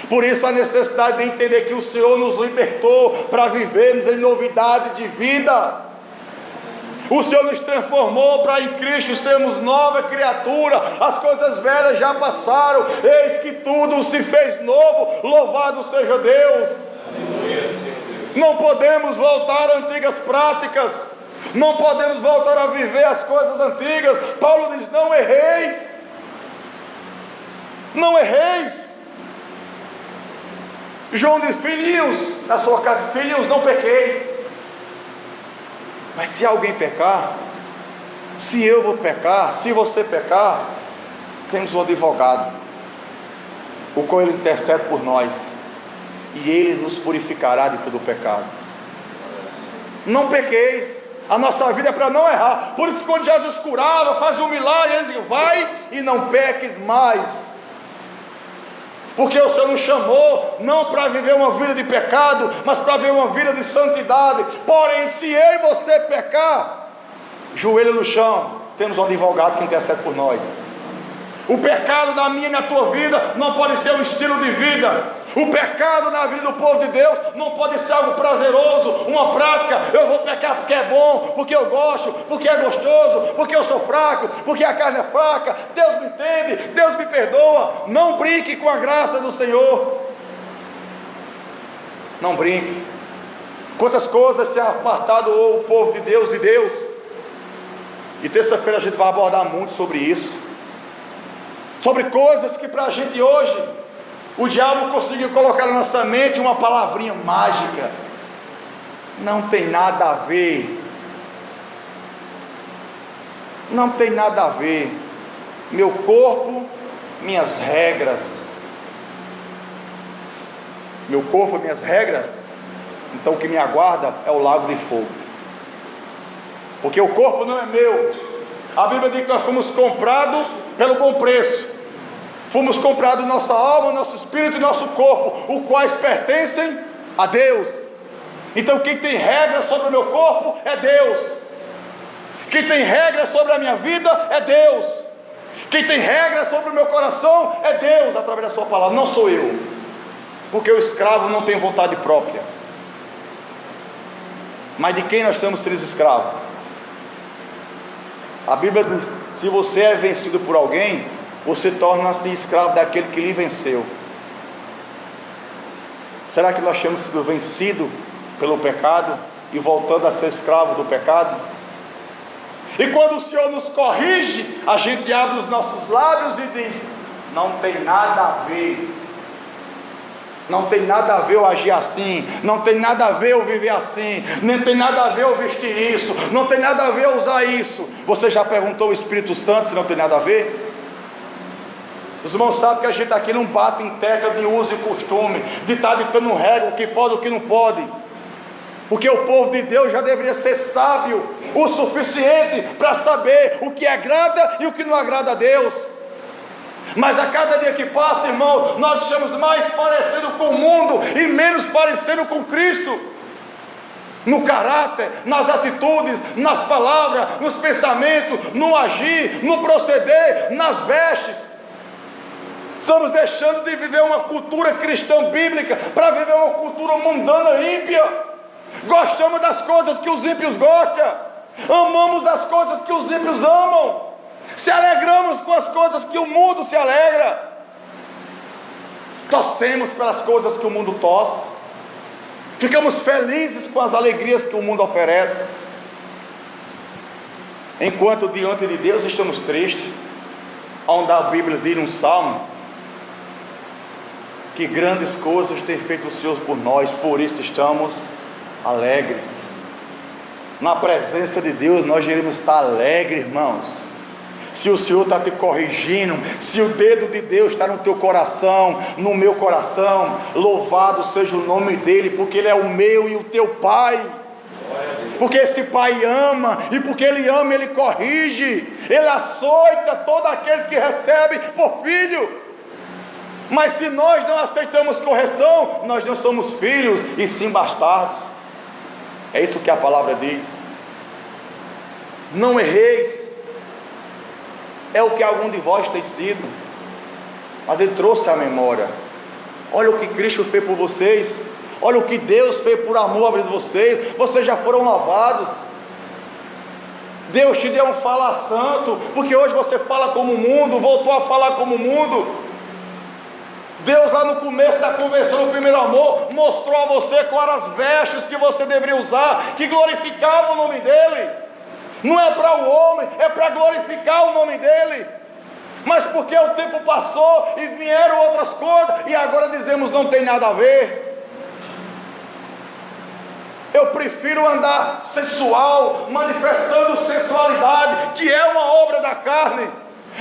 Por isso a necessidade de entender que o Senhor nos libertou para vivermos em novidade de vida. O Senhor nos transformou para em Cristo sermos nova criatura. As coisas velhas já passaram, eis que tudo se fez novo. Louvado seja Deus. Aleluia, Senhor Deus. Não podemos voltar a antigas práticas, não podemos voltar a viver as coisas antigas. Paulo diz: não erreis, não erreis. João diz: filhinhos, na sua casa, filhinhos, não pequeis. Mas se alguém pecar, se eu vou pecar, se você pecar, temos um advogado, o qual ele intercede por nós, e ele nos purificará de todo o pecado. Não pequeis. A nossa vida é para não errar. Por isso que quando Jesus curava, fazia um milagre, ele dizia: vai e não peques mais. Porque o Senhor nos chamou não para viver uma vida de pecado, mas para viver uma vida de santidade. Porém, se eu e você pecar, joelho no chão, temos um advogado que intercede por nós. O pecado na minha e na tua vida não pode ser um estilo de vida. O pecado na vida do povo de Deus não pode ser algo prazeroso, uma prática. Eu vou pecar porque é bom, porque eu gosto, porque é gostoso, porque eu sou fraco, porque a carne é fraca. Deus me entende, Deus me perdoa. Não brinque com a graça do Senhor. Não brinque. Quantas coisas tem apartado o povo de Deus. E terça-feira a gente vai abordar muito sobre isso. Sobre coisas que para a gente hoje, o diabo conseguiu colocar na nossa mente uma palavrinha mágica. Não tem nada a ver. Não tem nada a ver. Meu corpo, minhas regras. Meu corpo, minhas regras. Então o que me aguarda é o lago de fogo. Porque o corpo não é meu. A Bíblia diz que nós fomos comprados pelo bom preço. Fomos comprados nossa alma, nosso espírito e nosso corpo, os quais pertencem a Deus. Então quem tem regra sobre o meu corpo é Deus. Quem tem regra sobre a minha vida é Deus. Quem tem regra sobre o meu coração é Deus, através da sua palavra, não sou eu. Porque o escravo não tem vontade própria. Mas de quem nós somos filhos escravos? A Bíblia diz: se você é vencido por alguém, você torna-se escravo daquele que lhe venceu. Será que nós temos sido vencidos pelo pecado e voltando a ser escravo do pecado? E quando o Senhor nos corrige, a gente abre os nossos lábios e diz: não tem nada a ver. Não tem nada a ver eu agir assim, não tem nada a ver eu viver assim, nem tem nada a ver eu vestir isso, não tem nada a ver eu usar isso. Você já perguntou ao Espírito Santo se não tem nada a ver? Os irmãos sabem que a gente aqui não bate em tecla de uso e costume, de estar ditando regra, o que pode e o que não pode, porque o povo de Deus já deveria ser sábio o suficiente para saber o que agrada e o que não agrada a Deus. Mas a cada dia que passa, irmão, nós estamos mais parecendo com o mundo e menos parecendo com Cristo, no caráter, nas atitudes, nas palavras, nos pensamentos, no agir, no proceder, nas vestes. Estamos deixando de viver uma cultura cristã bíblica para viver uma cultura mundana ímpia. Gostamos das coisas que os ímpios gostam, amamos as coisas que os ímpios amam, se alegramos com as coisas que o mundo se alegra, torcemos pelas coisas que o mundo torce, ficamos felizes com as alegrias que o mundo oferece, enquanto diante de Deus estamos tristes. Onde a Bíblia diz num salmo que grandes coisas tem feito o Senhor por nós, por isso estamos alegres. Na presença de Deus nós iremos estar alegres, irmãos. Se o Senhor está te corrigindo, se o dedo de Deus está no teu coração, no meu coração, louvado seja o nome dEle, porque Ele é o meu e o teu Pai, porque esse Pai ama, e porque Ele ama, Ele corrige, Ele açoita todos aqueles que recebem por filho. Mas se nós não aceitamos correção, nós não somos filhos, e sim bastardos. É isso que a palavra diz. Não erreis. É o que algum de vós tem sido, mas Ele trouxe à memória. Olha o que Cristo fez por vocês, olha o que Deus fez por amor à vida de vocês. Vocês já foram lavados. Deus te deu um falar santo, porque hoje você fala como o mundo, voltou a falar como o mundo. Deus lá no começo da convenção, no primeiro amor, mostrou a você quais eram as vestes que você deveria usar, que glorificavam o nome dEle. Não é para o homem, é para glorificar o nome dEle. Mas porque o tempo passou e vieram outras coisas, e agora dizemos não tem nada a ver. Eu prefiro andar sensual, manifestando sensualidade, que é uma obra da carne.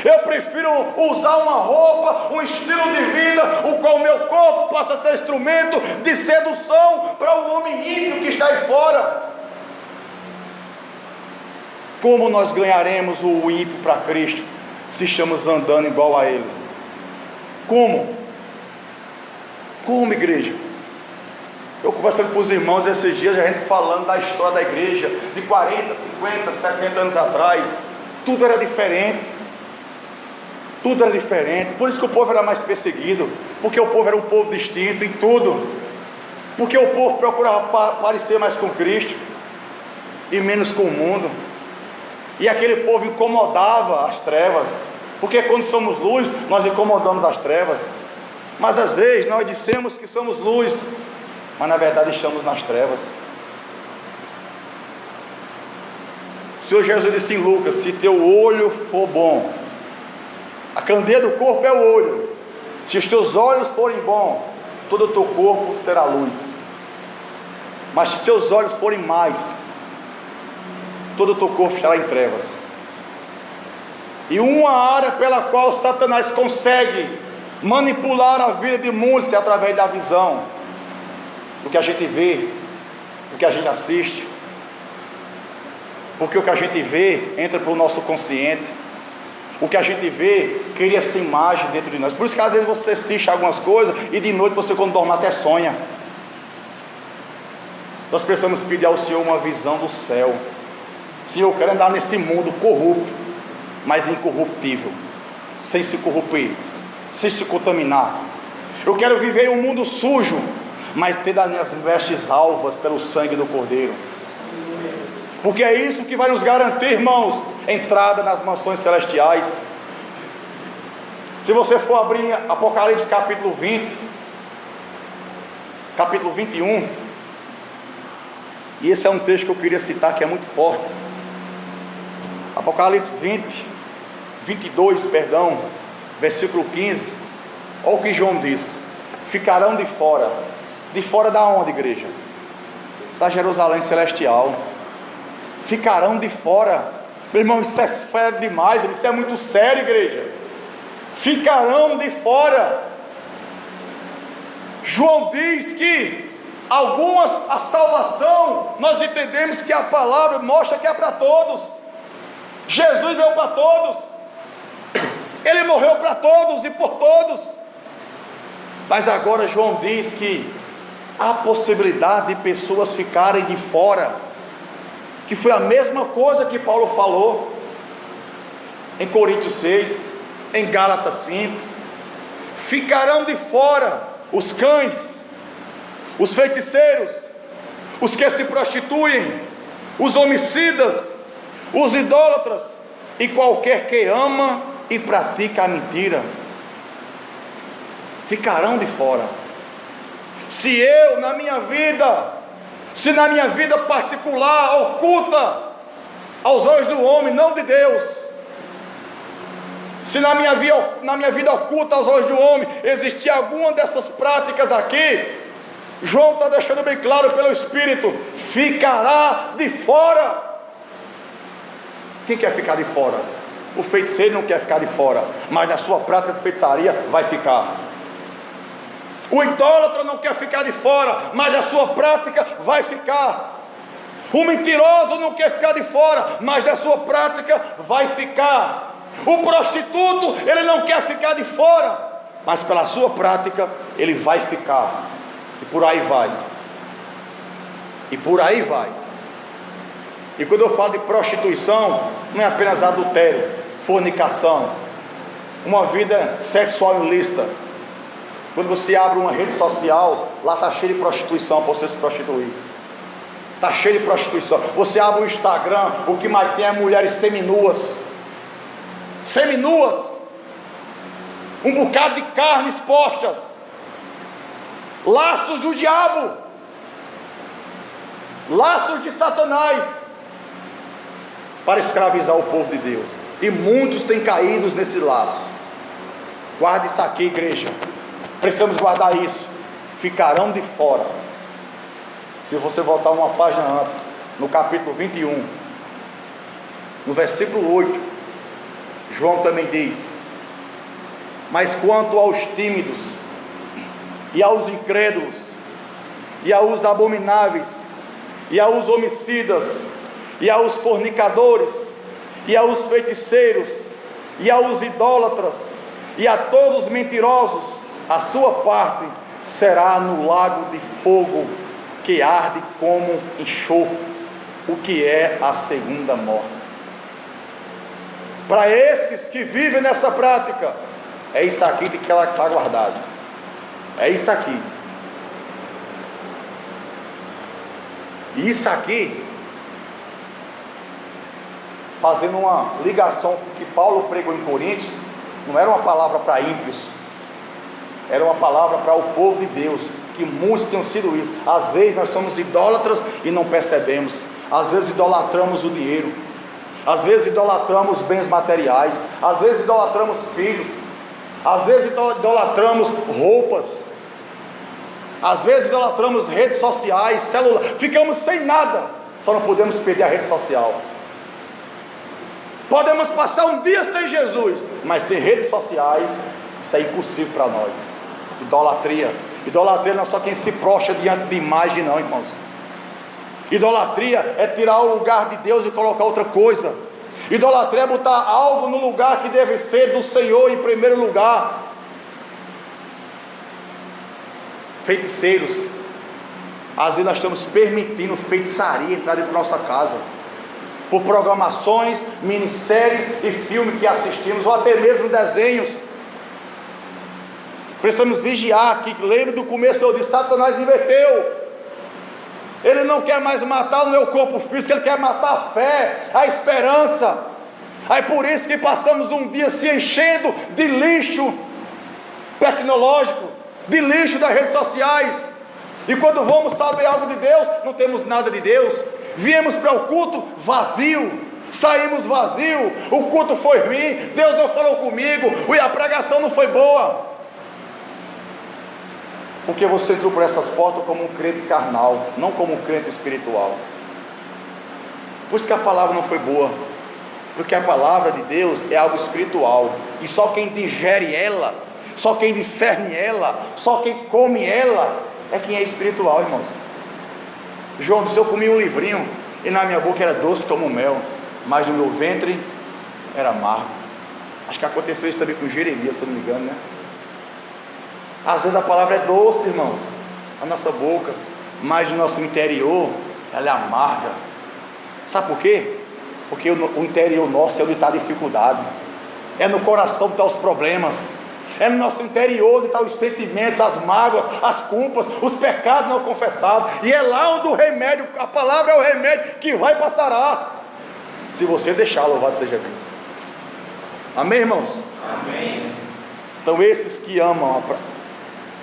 Eu prefiro usar uma roupa, um estilo de vida, o qual o meu corpo possa ser instrumento de sedução para o homem ímpio que está aí fora. Como nós ganharemos o ímpio para Cristo se estamos andando igual a Ele? Como? Como, igreja? Eu conversando com os irmãos esses dias, a gente falando da história da igreja de 40, 50, 70 anos atrás. Tudo era diferente. Tudo era diferente. Por isso que o povo era mais perseguido, porque o povo era um povo distinto em tudo, porque o povo procurava parecer mais com Cristo e menos com o mundo. E aquele povo incomodava as trevas, porque quando somos luz, nós incomodamos as trevas. Mas às vezes nós dissemos que somos luz, mas na verdade estamos nas trevas. O Senhor Jesus disse em Lucas: se teu olho for bom, a candeia do corpo é o olho, se os teus olhos forem bons, todo o teu corpo terá luz. Mas se teus olhos forem mais, todo o teu corpo estará em trevas. E uma área pela qual Satanás consegue manipular a vida de muitos é através da visão, do que a gente vê, do que a gente assiste, porque o que a gente vê entra para o nosso consciente, o que a gente vê cria essa imagem dentro de nós. Por isso que às vezes você assiste algumas coisas e de noite você, quando dorme, até sonha. Nós precisamos pedir ao Senhor uma visão do céu. Senhor, eu quero andar nesse mundo corrupto, mas incorruptível, sem se corromper, sem se contaminar. Eu quero viver em um mundo sujo, mas ter as minhas vestes alvas pelo sangue do Cordeiro, porque é isso que vai nos garantir, irmãos, entrada nas mansões celestiais. Se você for abrir Apocalipse capítulo 20, capítulo 21, e esse é um texto que eu queria citar, que é muito forte. Apocalipse 22, versículo 15. Olha o que João diz: ficarão de fora. De fora da onde, igreja? Da Jerusalém celestial. Ficarão de fora. Meu irmão, isso é sério demais, isso é muito sério, igreja. Ficarão de fora. João diz que a salvação, nós entendemos que a palavra mostra que é para todos. Jesus veio para todos, Ele morreu para todos e por todos. Mas agora João diz que há possibilidade de pessoas ficarem de fora, que foi a mesma coisa que Paulo falou em Coríntios 6, em Gálatas 5. Ficarão de fora os cães, os feiticeiros, os que se prostituem, os homicidas, os idólatras e qualquer que ama e pratica a mentira. Ficarão de fora. Se na minha vida particular, oculta aos olhos do homem, não de Deus, se na minha vida oculta aos olhos do homem existir alguma dessas práticas aqui, João está deixando bem claro pelo Espírito: ficará de fora. Quem quer ficar de fora? O feiticeiro não quer ficar de fora, mas da sua prática de feitiçaria vai ficar. O idólatra não quer ficar de fora, mas da sua prática vai ficar. O mentiroso não quer ficar de fora, mas da sua prática vai ficar. O prostituto, ele não quer ficar de fora, mas pela sua prática ele vai ficar. E por aí vai. E por aí vai. E quando eu falo de prostituição, não é apenas adultério, fornicação, uma vida sexual ilícita. Quando você abre uma rede social, lá está cheio de prostituição para você se prostituir. Está cheio de prostituição. Você abre o Instagram, o que mais tem é mulheres seminuas. Seminuas. Um bocado de carne expostas. Laços do diabo. Laços de Satanás. Para escravizar o povo de Deus. E muitos têm caído nesse laço. Guarde isso aqui, igreja. Precisamos guardar isso. Ficarão de fora. Se você voltar uma página antes, no capítulo 21, no versículo 8, João também diz: mas quanto aos tímidos, e aos incrédulos, e aos abomináveis, e aos homicidas, e aos fornicadores, e aos feiticeiros, e aos idólatras, e a todos os mentirosos, a sua parte será no lago de fogo, que arde como enxofre, o que é a segunda morte. Para esses que vivem nessa prática, é isso aqui que ela está guardado. É isso aqui. E isso aqui, fazendo uma ligação com o que Paulo pregou em Coríntios, não era uma palavra para ímpios, era uma palavra para o povo de Deus, que muitos tinham sido isso. Às vezes nós somos idólatras e não percebemos. Às vezes idolatramos o dinheiro, às vezes idolatramos bens materiais, às vezes idolatramos filhos, às vezes idolatramos roupas, às vezes idolatramos redes sociais, celular. Ficamos sem nada, só não podemos perder a rede social. Podemos passar um dia sem Jesus, mas sem redes sociais, isso é impossível para nós. Idolatria. Idolatria não é só quem se prostra diante de imagem, não, irmãos. Idolatria é tirar o lugar de Deus e colocar outra coisa. Idolatria é botar algo no lugar que deve ser do Senhor em primeiro lugar. Feiticeiros. Às vezes nós estamos permitindo feitiçaria entrar dentro da nossa casa, por programações, minisséries e filmes que assistimos, ou até mesmo desenhos. Precisamos vigiar, que lembre do começo eu disse: Satanás inverteu. Ele não quer mais matar o meu corpo físico, ele quer matar a fé, a esperança. Aí por isso que passamos um dia se enchendo de lixo tecnológico, de lixo das redes sociais, E quando vamos saber algo de Deus, não temos nada de Deus. Viemos para o culto vazio, saímos vazio, o culto foi ruim, Deus não falou comigo, a pregação não foi boa. Porque você entrou por essas portas como um crente carnal, não como um crente espiritual. Por isso que a palavra não foi boa. Porque a palavra de Deus é algo espiritual. E só quem digere ela, só quem discerne ela, só quem come ela, é quem é espiritual, irmãos. João disse: eu comi um livrinho e na minha boca era doce como mel, mas no meu ventre era amargo. Acho que aconteceu isso também com Jeremias, se eu não me engano, né? Às vezes a palavra é doce, irmãos, na nossa boca, mas no nosso interior ela é amarga. Sabe por quê? Porque o interior nosso é onde está a dificuldade, é no coração onde estão os problemas, é no nosso interior onde estão os sentimentos, as mágoas, as culpas, os pecados não confessados, e é lá onde o remédio, a palavra é o remédio que vai passar, se você deixar. Louvado seja Deus. Amém, irmãos? Amém. Então esses que amam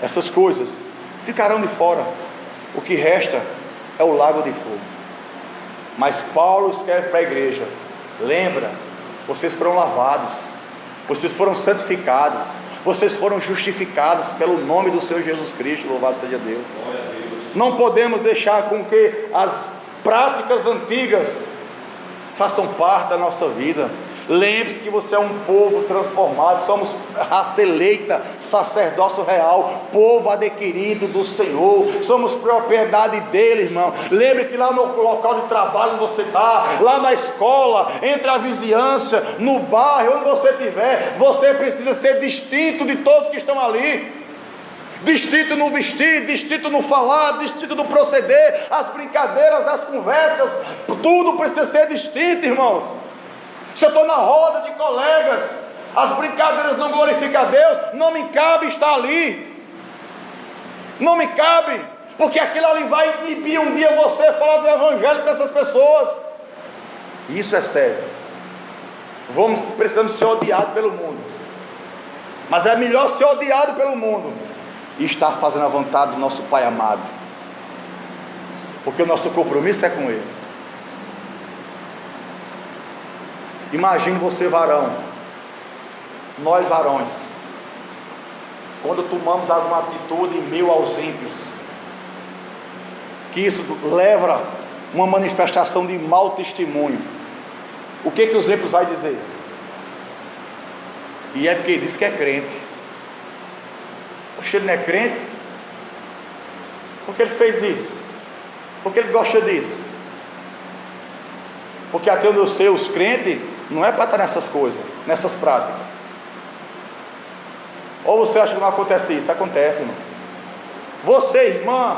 essas coisas ficarão de fora, o que resta é o lago de fogo. Mas Paulo escreve para a igreja: lembra, vocês foram lavados, vocês foram santificados, vocês foram justificados pelo nome do Senhor Jesus Cristo. Louvado seja Deus. Glória a Deus. Não podemos deixar com que as práticas antigas façam parte da nossa vida. Lembre-se que você é um povo transformado, somos raça eleita, sacerdócio real, povo adquirido do Senhor, somos propriedade dele, irmão. Lembre que lá no local de trabalho onde você está, lá na escola, entre a vizinhança, no bairro, onde você estiver, você precisa ser distinto de todos que estão ali. Distinto no vestir, distinto no falar, distinto no proceder, as brincadeiras, as conversas, tudo precisa ser distinto, irmãos. Se eu estou na roda de colegas, as brincadeiras não glorificam a Deus, não me cabe estar ali, não me cabe, porque aquilo ali vai inibir um dia você falar do evangelho para essas pessoas. Isso é sério. Precisamos ser odiados pelo mundo, mas é melhor ser odiado pelo mundo e estar fazendo a vontade do nosso Pai amado, porque o nosso compromisso é com Ele. Imagine você, varão, nós varões, quando tomamos alguma atitude em meio aos ímpios, que isso leva uma manifestação de mau testemunho. O que os ímpios vão dizer? E é porque ele diz que é crente. Poxa, ele não é crente? Por que ele fez isso? Por que ele gosta disso? Porque até onde eu sei, os crentes não é para estar nessas coisas, nessas práticas. Ou você acha que não acontece isso? Acontece, irmão. Você, irmã,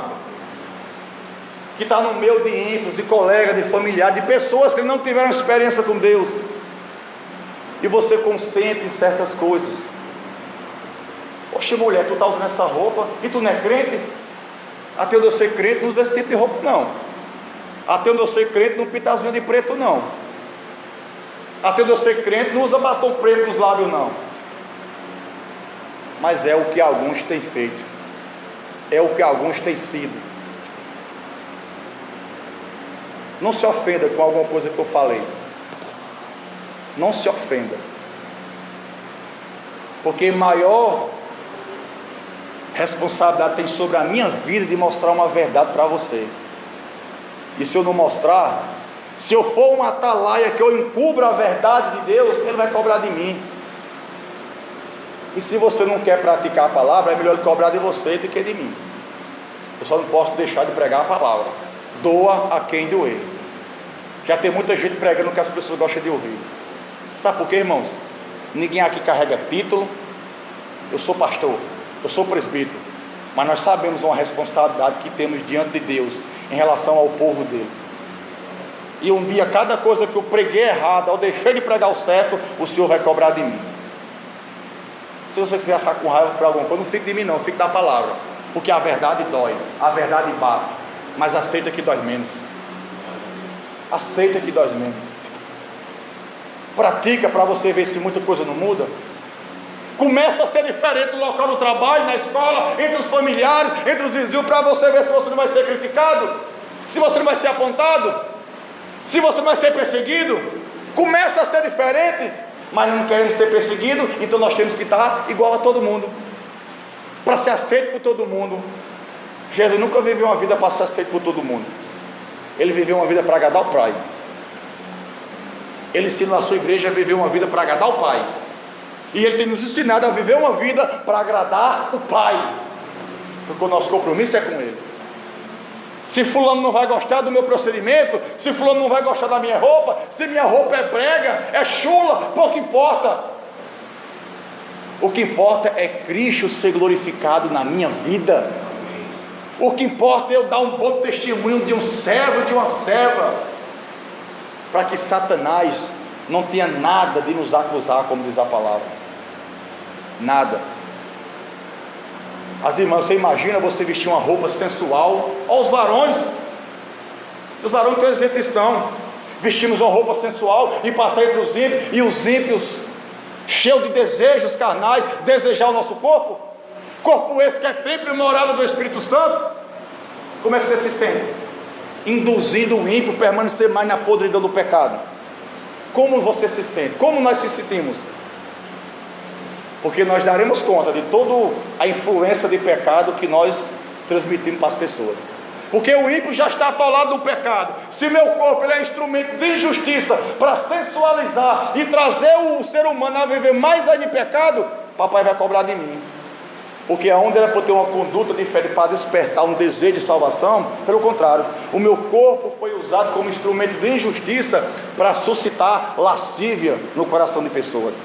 que está no meio de ímpios, de colegas, de familiares, de pessoas que não tiveram experiência com Deus, e você consente em certas coisas. Poxa, mulher, tu está usando essa roupa e tu não é crente? Até onde eu sei, crente não usa esse tipo de roupa, não. Até onde eu sei, crente não pinta as unhas de preto, não. Até onde eu sei, crente não usa batom preto nos lábios, não. Mas é o que alguns têm feito, é o que alguns têm sido. Não se ofenda com alguma coisa que eu falei, não se ofenda, porque maior responsabilidade tem sobre a minha vida de mostrar uma verdade para você. E se eu não mostrar, se eu for uma atalaia que eu encubro a verdade de Deus, Ele vai cobrar de mim. E se você não quer praticar a palavra, é melhor Ele cobrar de você do que de mim. Eu só não posso deixar de pregar a palavra. Doa a quem doer. Já tem muita gente pregando o que as pessoas gostam de ouvir. Sabe por quê, irmãos? Ninguém aqui carrega título. Eu sou pastor, eu sou presbítero, mas nós sabemos uma responsabilidade que temos diante de Deus em relação ao povo dele. E um dia, cada coisa que eu preguei errado, ao deixar de pregar o certo, o Senhor vai cobrar de mim. Se você quiser ficar com raiva por alguma coisa, não fique de mim não, fique da palavra, porque a verdade dói, a verdade bate, mas aceita que dói menos. Aceita que dói menos. Pratica para você ver se muita coisa não muda. Começa a ser diferente no local do trabalho, na escola, entre os familiares, entre os vizinhos, para você ver se você não vai ser criticado, se você não vai ser apontado, se você não vai ser perseguido. Começa a ser diferente, mas não queremos ser perseguidos, então nós temos que estar igual a todo mundo, para ser aceito por todo mundo. Jesus nunca viveu uma vida para ser aceito por todo mundo. Ele viveu uma vida para agradar o Pai. Ele ensina a sua igreja a viver uma vida para agradar o Pai. E Ele tem nos ensinado a viver uma vida para agradar o Pai, porque o nosso compromisso é com Ele. Se fulano não vai gostar do meu procedimento, se fulano não vai gostar da minha roupa, se minha roupa é brega, é chula, pouco importa. O que importa é Cristo ser glorificado na minha vida. O que importa é eu dar um bom testemunho de um servo, de uma serva, para que Satanás não tenha nada de nos acusar, como diz a palavra. Nada. As irmãs, você imagina você vestir uma roupa sensual? Olha os varões que os ímpios estão. Vestimos uma roupa sensual e passar entre os ímpios, e os ímpios cheios de desejos carnais, desejar o nosso corpo. Corpo esse que é templo e morada do Espírito Santo. Como é que você se sente? Induzindo o ímpio a permanecer mais na podridão do pecado. Como você se sente? Como nós se sentimos? Porque nós daremos conta de toda a influência de pecado que nós transmitimos para as pessoas. Porque o ímpio já está atolado no pecado. Se meu corpo ele é instrumento de injustiça para sensualizar e trazer o ser humano a viver mais aí de pecado, papai vai cobrar de mim. Porque aonde era para ter uma conduta diferente para despertar um desejo de salvação, pelo contrário, o meu corpo foi usado como instrumento de injustiça para suscitar lascívia no coração de pessoas.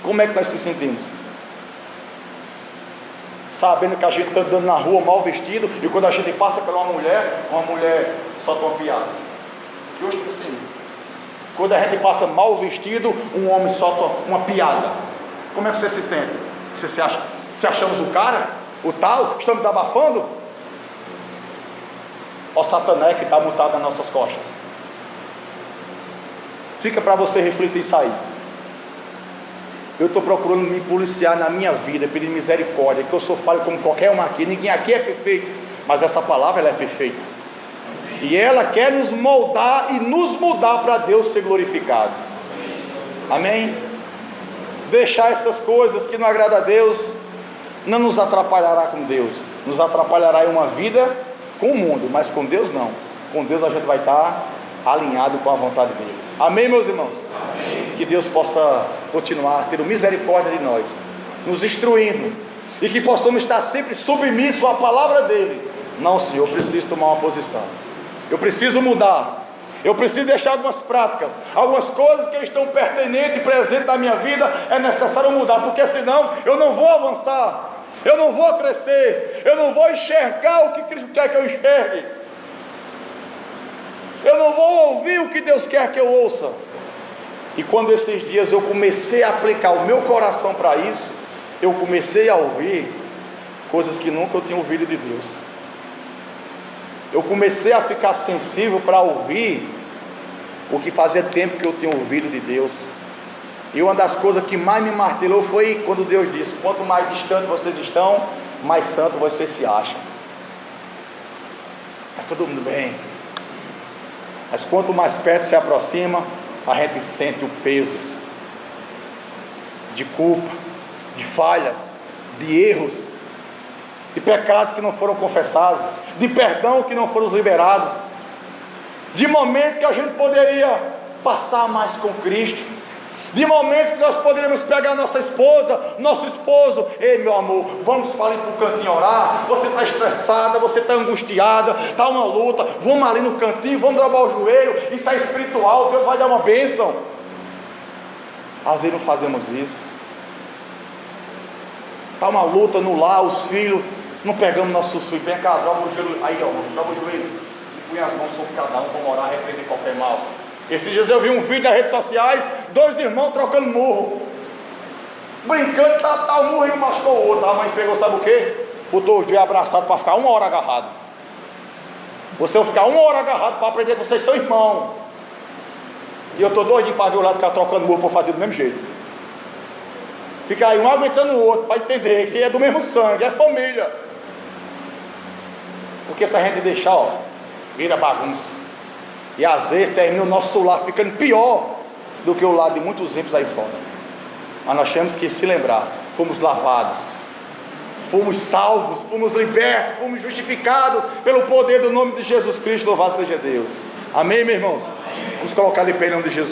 Como é que nós se sentimos? Sabendo que a gente está andando na rua mal vestido, e quando a gente passa por uma mulher solta uma piada. Que hoje assim, quando a gente passa mal vestido, um homem solta uma piada. Como é que você se sente? Você se acha? Se achamos o cara, o tal, estamos abafando? Ó Satanás que está montado nas nossas costas. Fica para você refletir isso aí. Eu estou procurando me policiar na minha vida, pedir misericórdia, que eu sou falho como qualquer um aqui. Ninguém aqui é perfeito, mas essa palavra ela é perfeita. E ela quer nos moldar e nos mudar para Deus ser glorificado. Amém? Deixar essas coisas que não agradam a Deus não nos atrapalhará com Deus, nos atrapalhará em uma vida com o mundo, mas com Deus não. Com Deus a gente vai estar alinhado com a vontade dele. Amém, meus irmãos? Amém. Que Deus possa continuar tendo misericórdia de nós, nos instruindo, e que possamos estar sempre submissos à palavra dele. Não, Senhor, eu preciso tomar uma posição, eu preciso mudar, eu preciso deixar algumas práticas, algumas coisas que estão pertinentes e presentes na minha vida, é necessário mudar, porque senão eu não vou avançar, eu não vou crescer, eu não vou enxergar o que Cristo quer que eu enxergue, eu não vou ouvir o que Deus quer que eu ouça. E quando esses dias eu comecei a aplicar o meu coração para isso, eu comecei a ouvir coisas que nunca eu tinha ouvido de Deus. Eu comecei a ficar sensível para ouvir o que fazia tempo que eu tinha ouvido de Deus. E uma das coisas que mais me martelou foi quando Deus disse: quanto mais distante vocês estão, mais santo vocês se acham. Está todo mundo bem, mas quanto mais perto se aproxima, a gente sente o peso de culpa, de falhas, de erros, de pecados que não foram confessados, de perdão que não foram liberados, de momentos que a gente poderia passar mais com Cristo, de momentos que nós poderíamos pegar nossa esposa, nosso esposo: ei, meu amor, vamos para ali para o cantinho orar, você está estressada, você está angustiada, está uma luta, vamos ali no cantinho, vamos dobrar o joelho, isso é espiritual, Deus vai dar uma bênção. Às vezes não fazemos isso, está uma luta no lar, os filhos, não pegamos nossos filhos, vem cá, dobra o joelho, aí ó, dobra o joelho, e põe as mãos sobre cada um, vamos orar, repreender qualquer mal. Esses dias eu vi um vídeo nas redes sociais, 2 irmãos trocando murro, brincando, tá o murro e machucou o outro. A mãe pegou, sabe o que? Botou os dois abraçados para ficar 1 hora agarrado. Você vai ficar 1 hora agarrado para aprender que vocês são irmãos. E eu estou doidinho para ver o lado que está trocando murro para fazer do mesmo jeito. Fica aí um aguentando o outro, para entender que é do mesmo sangue, é família. Porque se a gente deixar, ó, vira bagunça. E às vezes termina o nosso lar ficando pior do que o lar de muitos ímpios aí fora. Mas nós temos que se lembrar: fomos lavados, fomos salvos, fomos libertos, fomos justificados pelo poder do nome de Jesus Cristo. Louvado seja Deus. Amém, meus irmãos? Vamos colocar de pé em nome de Jesus.